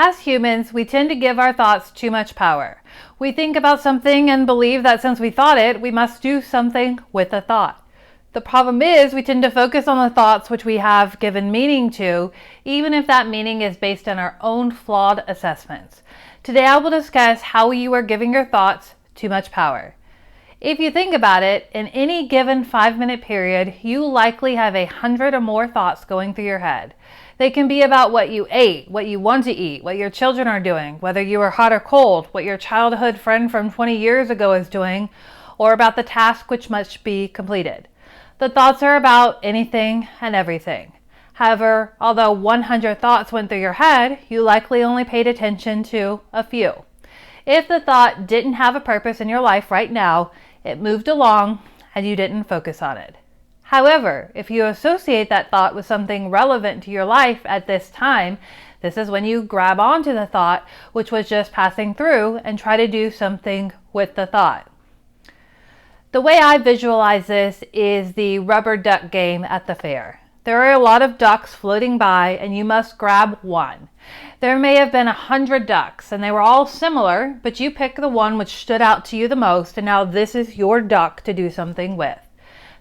As humans, we tend to give our thoughts too much power. We think about something and believe that since we thought it, we must do something with the thought. The problem is we tend to focus on the thoughts which we have given meaning to, even if that meaning is based on our own flawed assessments. Today I will discuss how you are giving your thoughts too much power. If you think about it, in any given 5-minute period, you likely have 100 or more thoughts going through your head. They can be about what you ate, what you want to eat, what your children are doing, whether you are hot or cold, what your childhood friend from 20 years ago is doing, or about the task which must be completed. The thoughts are about anything and everything. However, although 100 thoughts went through your head, you likely only paid attention to a few. If the thought didn't have a purpose in your life right now, it moved along and you didn't focus on it. However, if you associate that thought with something relevant to your life at this time, this is when you grab onto the thought which was just passing through and try to do something with the thought. The way I visualize this is the rubber duck game at the fair. There are a lot of ducks floating by and you must grab one. There may have been 100 ducks and they were all similar, but you pick the one which stood out to you the most, and now this is your duck to do something with.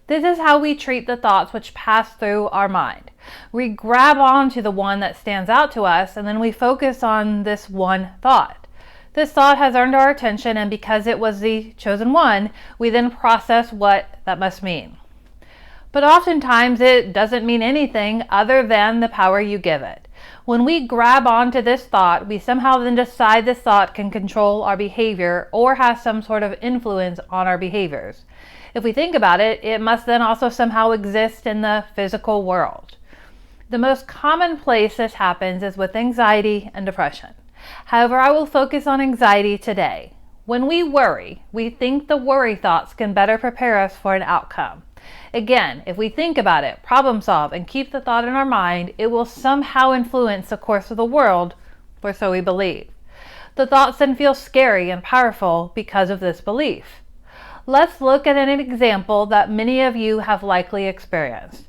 This is how we treat the thoughts which pass through our mind. We grab onto the one that stands out to us and then we focus on this one thought. This thought has earned our attention, and because it was the chosen one, we then process what that must mean. But oftentimes it doesn't mean anything other than the power you give it. When we grab onto this thought, we somehow then decide this thought can control our behavior or has some sort of influence on our behaviors. If we think about it, it must then also somehow exist in the physical world. The most common place this happens is with anxiety and depression. However, I will focus on anxiety today. When we worry, we think the worry thoughts can better prepare us for an outcome. Again, if we think about it, problem solve, and keep the thought in our mind, it will somehow influence the course of the world, or so we believe. The thoughts then feel scary and powerful because of this belief. Let's look at an example that many of you have likely experienced.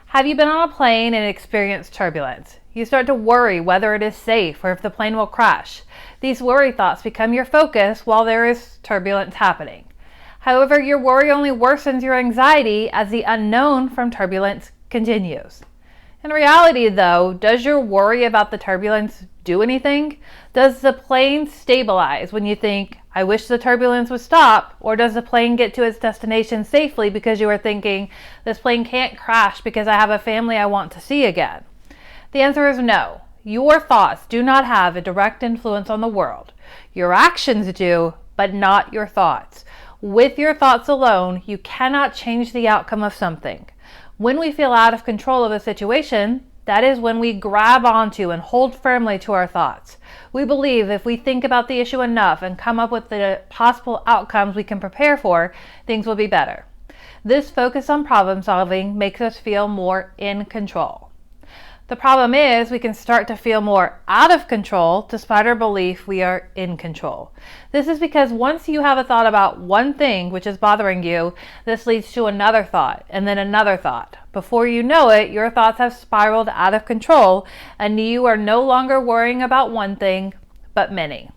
Have you been on a plane and experienced turbulence? You start to worry whether it is safe or if the plane will crash. These worry thoughts become your focus while there is turbulence happening. However, your worry only worsens your anxiety as the unknown from turbulence continues. In reality, though, does your worry about the turbulence do anything? Does the plane stabilize when you think, I wish the turbulence would stop? Or does the plane get to its destination safely because you are thinking, this plane can't crash because I have a family I want to see again? The answer is no. Your thoughts do not have a direct influence on the world. Your actions do, but not your thoughts. With your thoughts alone, you cannot change the outcome of something. When we feel out of control of a situation, that is when we grab onto and hold firmly to our thoughts. We believe if we think about the issue enough and come up with the possible outcomes we can prepare for, things will be better. This focus on problem solving makes us feel more in control. The problem is we can start to feel more out of control despite our belief we are in control. This is because once you have a thought about one thing which is bothering you, this leads to another thought and then another thought. Before you know it, your thoughts have spiraled out of control and you are no longer worrying about one thing, but many.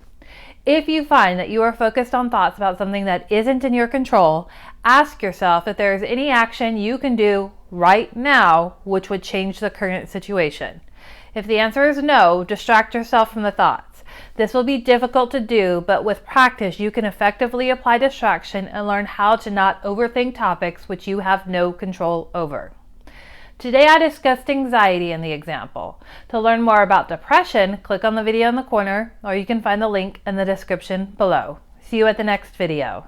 If you find that you are focused on thoughts about something that isn't in your control, ask yourself if there is any action you can do right now which would change the current situation. If the answer is no, distract yourself from the thoughts. This will be difficult to do, but with practice you can effectively apply distraction and learn how to not overthink topics which you have no control over. Today I discussed anxiety in the example. To learn more about depression, click on the video in the corner, or you can find the link in the description below. See you at the next video.